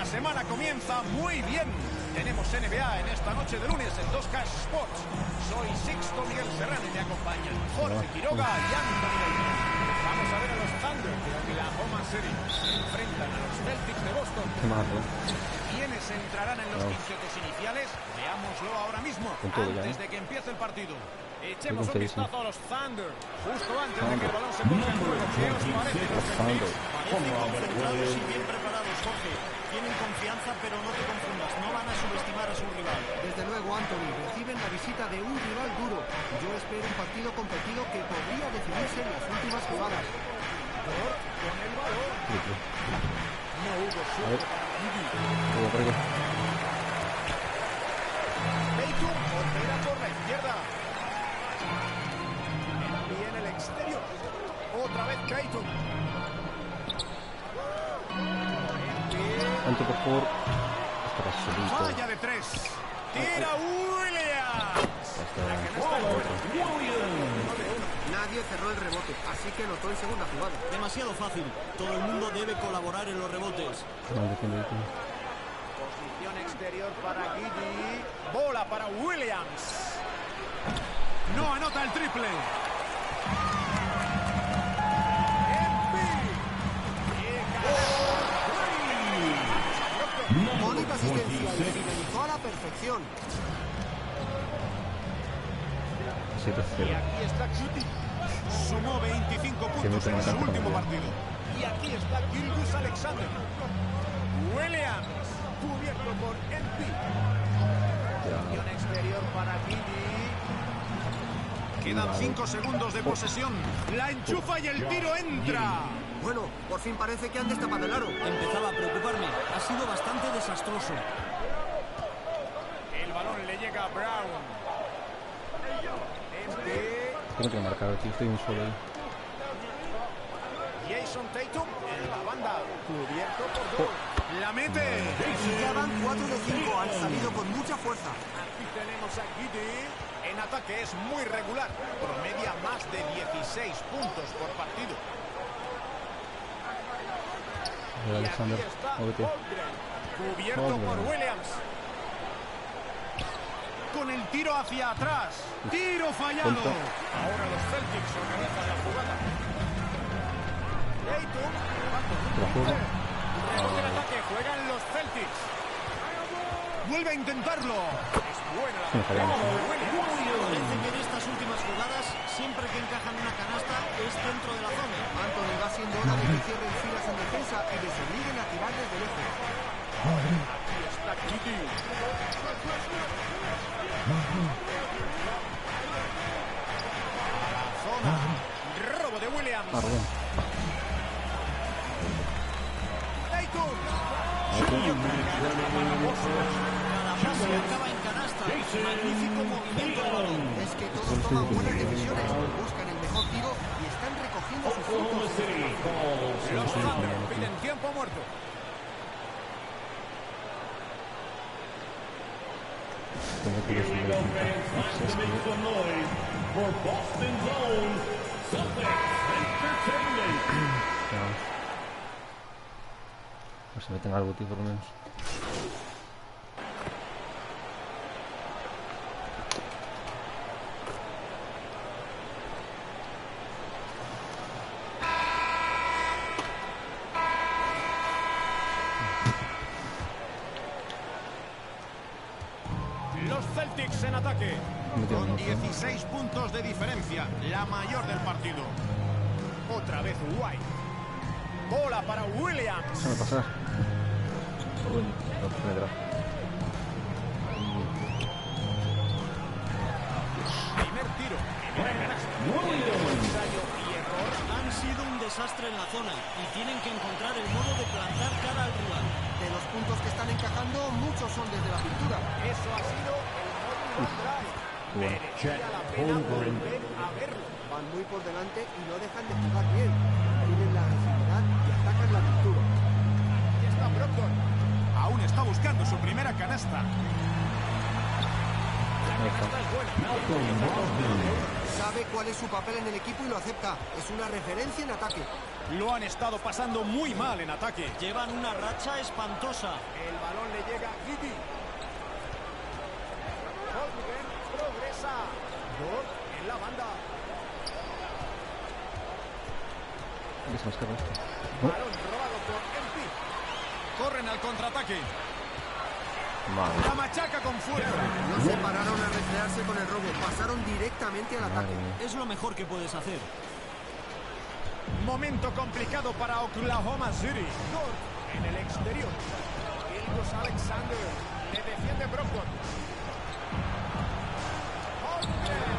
semana comienza muy bien. Tenemos NBA en esta noche de lunes en 2K Sports. Soy Sixto Miguel Serrano y me acompañan Jorge Quiroga y Anthony Daimiel. Vamos a ver a los Thunder de Oklahoma City. Se enfrentan a los Celtics de Boston. ¿Quiénes entrarán en los quintetos iniciales? Veámoslo ahora mismo, antes de que empiece el partido. Echemos un vistazo a los Thunder, justo antes de que el balón se ponga en juego. ¿Qué os parece los Celtics? Parecen concentrados y bien preparados, Jorge. Tienen confianza, pero no te confundas, no van a subestimar a su rival. Desde luego, Anthony, reciben la visita de un rival duro. Yo espero un partido competido que podría decidirse en las últimas jugadas. Con el balón. No hubo suerte para Giddy. Tatum opera por la izquierda. Bien el exterior. Otra vez Tatum. Anto, por favor. Falla de 3. Tira Williams. Nadie cerró el rebote, así que anotó en segunda jugada. Demasiado fácil. Todo el mundo debe colaborar en los rebotes. Posición exterior para Giddy. Bola para Williams. No anota el triple. Bonita asistencia y finalizó a la perfección. Y aquí está Giddy. Sumó 25 puntos en su último partido. Y aquí está Gilgeous-Alexander. Williams, cubierto por MP. Posición exterior para Giddy. Quedan 5 segundos de posesión. La enchufa y el tiro entra. Bueno, por fin parece que han destapado el aro. Empezaba a preocuparme. Ha sido bastante desastroso. El balón le llega a Brown. Tengo que marcar aquí, estoy un solo ahí. Jason Tatum en la banda, cubierto por dos. La mete. Y ya van 4 de 5, han salido con mucha fuerza. Aquí tenemos a Giddy. En ataque es muy regular, promedia más de 16 puntos por partido. Alexander, Aldred, cubierto por Williams. Con el tiro hacia atrás. Tiro fallado. Ahora los Celtics organizan la jugada. Tatum. Rebote en ataque. Juegan los Celtics. Vuelve a intentarlo. Es buena la jugada. Parece que en estas últimas jugadas, siempre que encajan una canasta, es dentro de la zona. Anthony, va siendo hora de que cierren filas en defensa y de se obliguen a tirar desde lejos. Aquí está Giddy. Zona. Robo de Williams. Tatum. Cada pase acaba en canasta. Magnífico movimiento del balón. Es que todos toman buenas decisiones, buscan el mejor tiro y están recogiendo sus puntos. Los Thunder piden tiempo muerto. No se meten algo, tío, por lo menos. Los Celtics en ataque. Con 16 puntos de diferencia, la mayor del partido. Otra vez White. Bola para Williams. Déjame pasar. Uy, no te meterá. Primer tiro. Ensayo y error. Han sido un desastre en la zona y tienen que encontrar el modo de plantar cara al rival. De los puntos que están encajando, muchos son desde la pintura. Eso ha sido el módulo drive. Merecía la pena volver a verlo. Van muy por delante y no dejan de jugar bien. Tienen la agresividad y atacan la pintura. Aquí está Brogdon. Aún está buscando su primera canasta. La canasta es buena. Sabe cuál es su papel en el equipo y lo acepta. Es una referencia en ataque. Lo han estado pasando muy mal en ataque. Llevan una racha espantosa. El balón le llega a Gidi. Holmgren progresa. Dort en la banda. ¿Qué se me escapa esto? Balón robado por MP. Corren al contraataque. Madre. La machaca con fuerza. No se pararon a recrearse con el robo, pasaron directamente al ataque. Madre mía. Es lo mejor que puedes hacer. Momento complicado para Oklahoma City. Dort en el exterior. Ilgus Alexander. Le defiende Brogdon. Holmgren.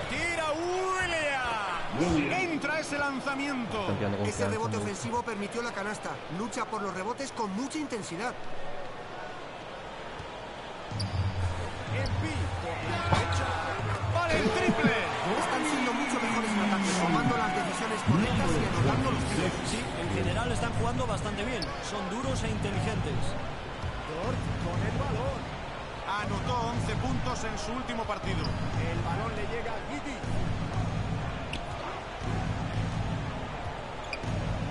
Tira Williams. Entra ese lanzamiento. Están tirando Ese confianza, rebote ¿no? ofensivo permitió la canasta. Lucha por los rebotes con mucha intensidad. MP por la derecha. ¡Vale el triple! Están siendo mucho mejores en ataque, tomando las decisiones correctas y anotando los tiros. Sí, en general están jugando bastante bien. Son duros e inteligentes. Dort con el balón. Anotó 11 puntos en su último partido. El balón le llega a Gidi.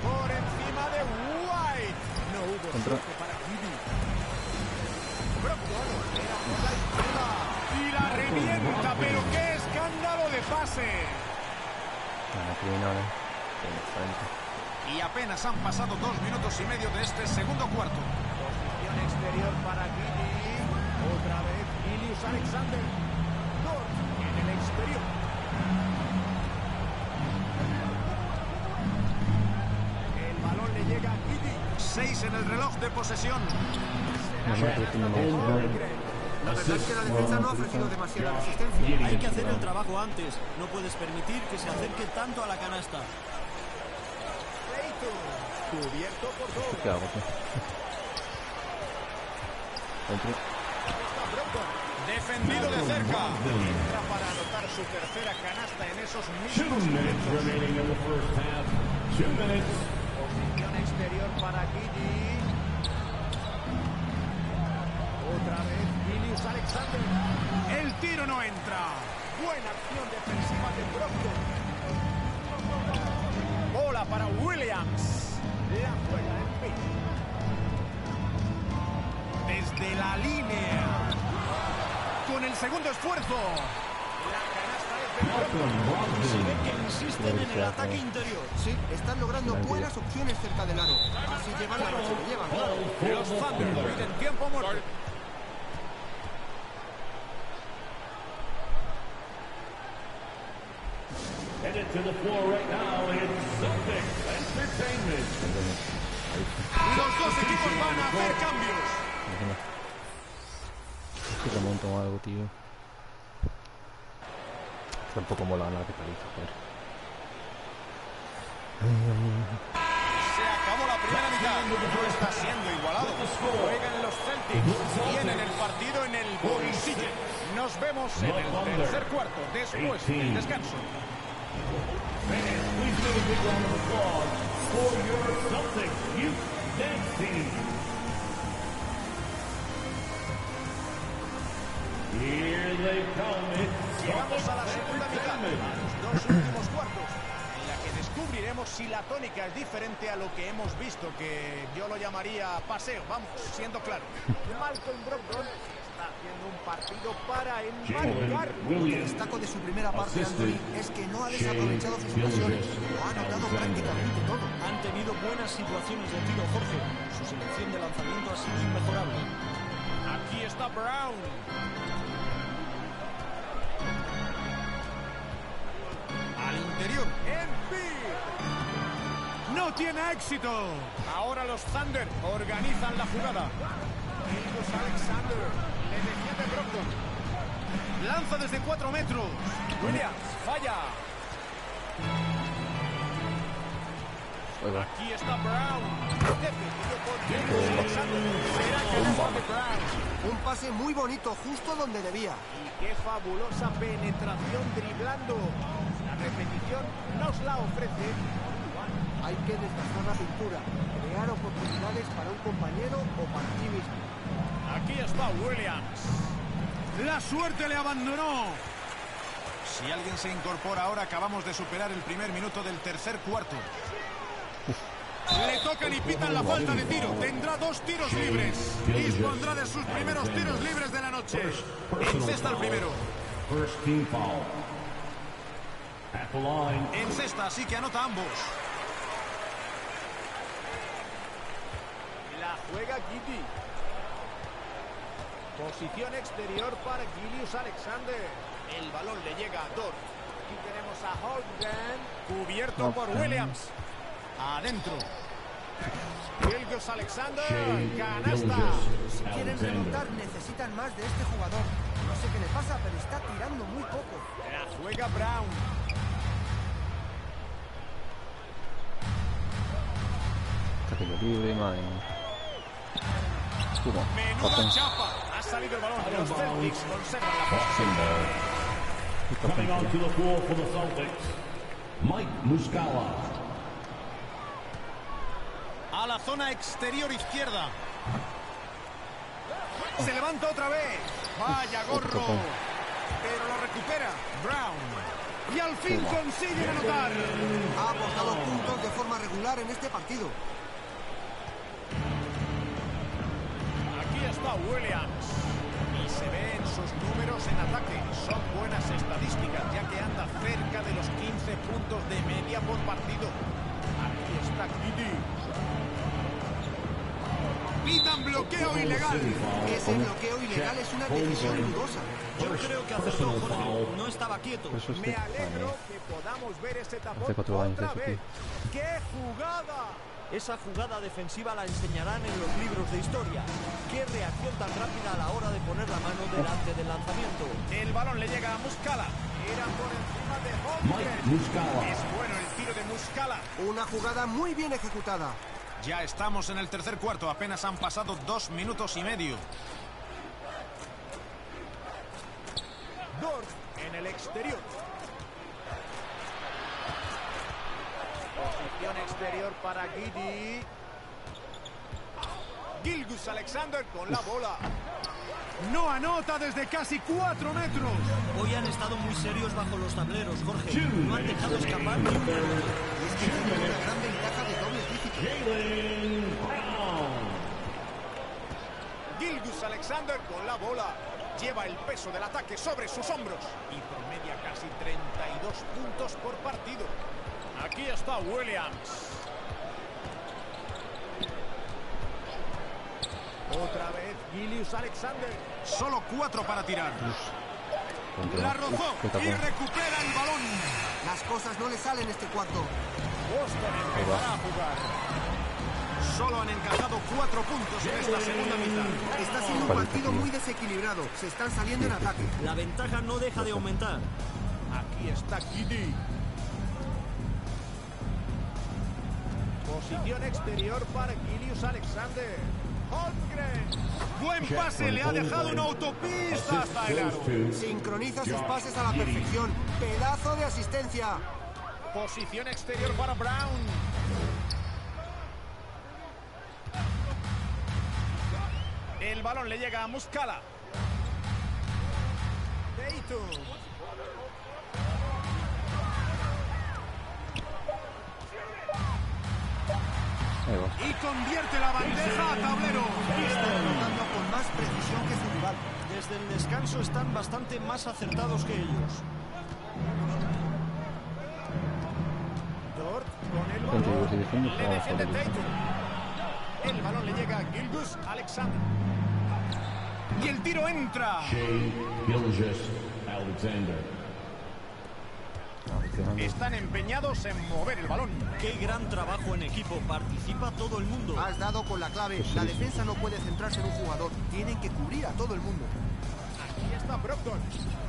Por encima de White. No hubo Contra. suerte para Gidi. Brogdon era por la izquierda. Y la revienta, pero qué escándalo de pase. Aquí no, ¿eh? Excelente. Y apenas han pasado 2 minutos y medio de este segundo cuarto. Posición exterior para Gidi. Otra vez Ilgus Alexander. Dort en el exterior. El balón le llega a Gidi. 6 en el reloj de posesión. No, no, que tiene más. La verdad es que la defensa no ha ofrecido demasiada resistencia. Hay que hacer el trabajo antes. No puedes permitir que se acerque tanto a la canasta. Clayton, cubierto por Dort. ¿Qué hago, tío? Entro. Está Brogdon, defendido de cerca. Entra para anotar su tercera canasta en esos mismos momentos. Posición exterior para Gidi. Otra vez Ilgus Alexander. El tiro no entra. Buena acción defensiva de Brogdon. Bola para Williams. La juega en pie. Desde la línea. Con el segundo esfuerzo. La canasta es de Brogdon. Se ve que insisten en el ataque interior. Sí, están logrando buenas opciones cerca del aro. Así llevan la noche que llevan. Los Thunder piden tiempo muerto. Headed to the floor right now, it's Celtics Entertainment. Los dos equipos van a hacer cambios. Si remonto o algo, tío. Tampoco mola nada que paliza, joder. Se acabó la primera mitad. No está siendo igualado. Juegan los Celtics. Tienen el partido en el bolsillo. Nos vemos en el tercer cuarto después del descanso. Fans, please give a big round of applause for your Celtics Youth Dance Team. Here they come. It's Llegamos a la Celtics segunda mitad, a Entertainment. los dos últimos cuartos, en la que descubriremos si la tónica es diferente a lo que hemos visto, que yo lo llamaría paseo, vamos, siendo claro. Malcolm Brogdon está haciendo un partido para embarcar. Lo que destaco de su primera parte, Anthony, es que no ha desaprovechado sus ocasiones. Lo ha anotado prácticamente todo. Han tenido buenas situaciones de tiro, Jorge. Su selección de lanzamiento ha sido inmejorable. Aquí está Brown. Al interior, Embiid. No tiene éxito. Ahora los Thunder organizan la jugada. Ilgus Alexander le defiende Brogdon. Lanza desde 4 metros. Williams falla. Oiga. Aquí está Brown. Defendido por Ilgus Alexander. Será canasta de Brown. Un pase muy bonito, justo donde debía. Y qué fabulosa penetración driblando. La repetición nos la ofrece. Hay que desgastar la pintura, crear oportunidades para un compañero o para ti mismo. Aquí está Williams. La suerte le abandonó. Si alguien se incorpora ahora, acabamos de superar el primer minuto del tercer cuarto. Le tocan y pitan la falta de tiro. Tendrá 2 tiros libres. Dispondrá de sus primeros tiros libres de la noche. Encesta el primero. First team foul. At the line. Encesta, así que anota ambos. La juega Giddey. Posición exterior para Gilius Alexander. El balón le llega a Dort. Aquí tenemos a Holmgren. Cubierto por Williams. Adentro. Gilius Alexander. Canasta. Si quieren remontar, necesitan más de este jugador. No sé qué le pasa, pero está tirando muy poco. La juega Brown. Tiro libre, madre mía. Menuda chapa. Ha salido el balón. Los Celtics conservan la posesión. Coming onto the floor for the Celtics, Mike Muscala. A la zona exterior izquierda. Se levanta otra vez. Vaya gorro. Pero lo recupera Brown. Y al fin consigue anotar. Ha aportado puntos de forma regular en este partido. Aquí está Williams. Y se ve en sus números en ataque. Son buenas estadísticas, ya que anda cerca de los 15 puntos de media por partido. Aquí está Giddey. Pitan bloqueo ilegal. Ese bloqueo ilegal es una decisión dudosa. Yo creo que acertó, Jorge. No estaba quieto. Eso es Me alegro que podamos ver ese tapón Hace 4 años otra eso, vez. tío. ¡Qué jugada! Esa jugada defensiva la enseñarán en los libros de historia. Qué reacción tan rápida a la hora de poner la mano delante del lanzamiento. El balón le llega a Muscala. Era por encima de Mike Holmgren. Muscala. Es bueno el tiro de Muscala. Una jugada muy bien ejecutada. Ya estamos en el tercer cuarto. Apenas han pasado 2 minutos y medio. Dort en el exterior. Posición exterior para Giddey. Gilgeous Alexander con la bola. No anota desde casi 4 metros. Hoy han estado muy serios bajo los tableros, Jorge. No han dejado escapar ni un rebote. Es que tiene una gran ventaja de dobles dígitos. Jaylen Brown. Gilgeous Alexander con la bola. Lleva el peso del ataque sobre sus hombros y promedia casi 32 puntos por partido. Aquí está Williams. Otra vez Gilius Alexander. Solo 4 para tirar. La rozó y recupera el balón. Las cosas no le salen este cuarto. Boston empezará a jugar. Solo han encajado 4 puntos en esta segunda mitad. Está siendo un partido muy desequilibrado. Se están saliendo en ataque. La ventaja no deja de aumentar. Aquí está Giddey. Posición exterior para Gilius Alexander. Holmgren. Buen pase, le ha dejado una autopista hasta el aro. Sincroniza sus pases a la perfección. Pedazo de asistencia. Posición exterior para Brown. El balón le llega a Muscala. Tatum. Y convierte la bandeja a tablero. Está anotando con más precisión que su rival. Desde el descanso están bastante más acertados que ellos. Dort con el Gente, balón. si defiende, Le juega defiende solo. Tatum. El balón le llega a Gilgeous Alexander. Y el tiro entra. Shea Gilgeous Alexander. Están empeñados en mover el balón. Qué gran trabajo en equipo. Participa todo el mundo. Has dado con la clave. La defensa no puede centrarse en un jugador. Tienen que cubrir a todo el mundo. Aquí está Brogdon.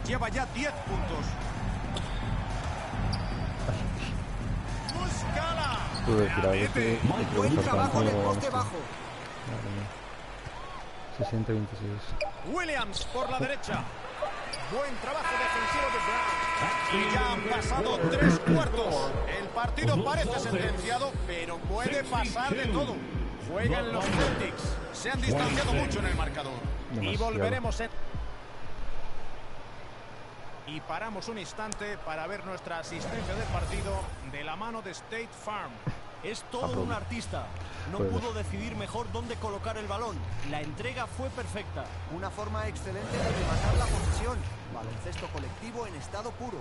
Lleva ya 10 puntos. Muscala. Tuve La que tirar mete. Buen trabajo en el poste bajo. 60-26. Williams por la derecha. Buen trabajo defensivo de Brown. Y ya han pasado 3 cuartos. El partido parece sentenciado, pero puede pasar de todo. Juegan los Celtics. Se han distanciado mucho en el marcador. Y Demasiado. volveremos en... Y paramos un instante para ver nuestra asistencia del partido de la mano de State Farm. Es todo un artista. No Pues- pudo decidir mejor dónde colocar el balón. La entrega fue perfecta. Una forma excelente de rematar la posesión. Baloncesto colectivo en estado puro.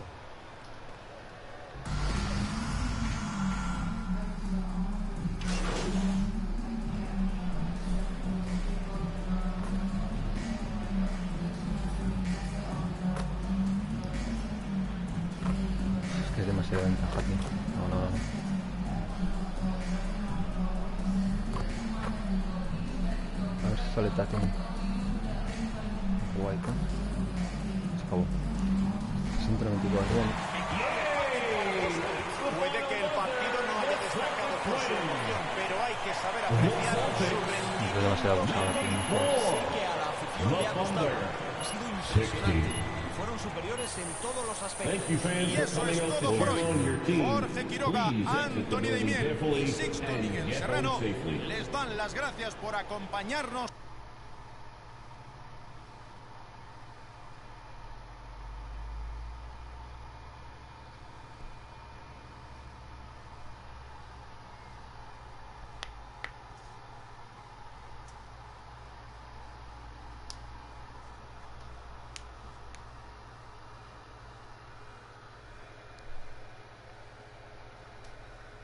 Es que es demasiada ventaja aquí. No, no, no. A ver si sale Taken. Guay, ¿no? Se acabó. 194. Bueno. Puede que el partido no haya destacado por su emoción, pero hay que saber apreciar su rendimiento. Es demasiado abusado aquí. Sé que a la afición le ha gustado. Ha sido impresionante. Fueron superiores en todos los Thank you, aspectos. fans, Y for eso coming es out to todo por cheer hoy. on your team. Jorge Quiroga, Please exit the Anthony building Daimiel y carefully Sixto and Miguel get Serrano home safely. les dan las gracias por acompañarnos.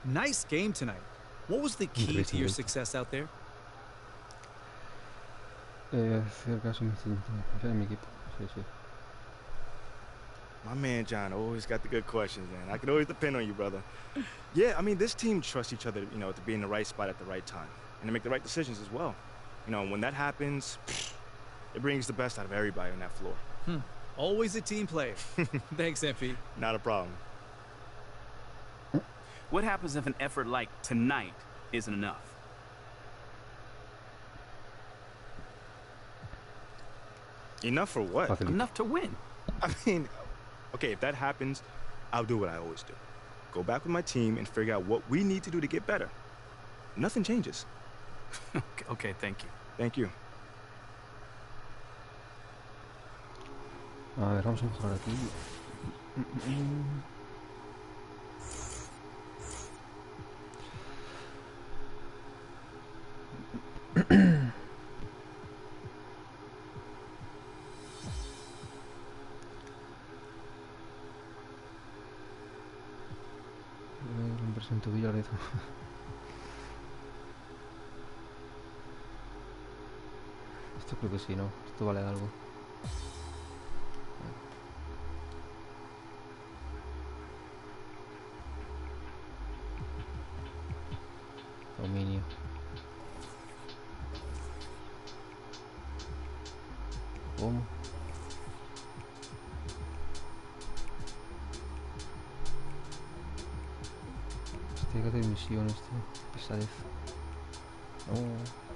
Nice game tonight. What was the key to your success out there? Hacer caso a mi instinto, confiar en mi equipo. Sí, sí. My man John always got the good questions, man. I can always depend on you, brother. Yeah, I mean, this team trusts each other, you know, to be in the right spot at the right time and to make the right decisions as well. You know, when that happens, it brings the best out of everybody on that floor. Always a team player. Thanks, MP. Not a problem. What happens if an effort like tonight isn't enough? Enough for what? Fácil. Enough to win. I mean, okay, if that happens, I'll do what I always do. Go back with my team and figure out what we need to do to get better. Nothing changes. Okay, thank you. Thank you. A ver, vamos a mejorar aquí. La inversión tuya, Loreto. Esto creo que sí, ¿no? Esto vale algo. Dominio. ¿Cómo? Tiene que hacer misiones, tío. Pesadez. No.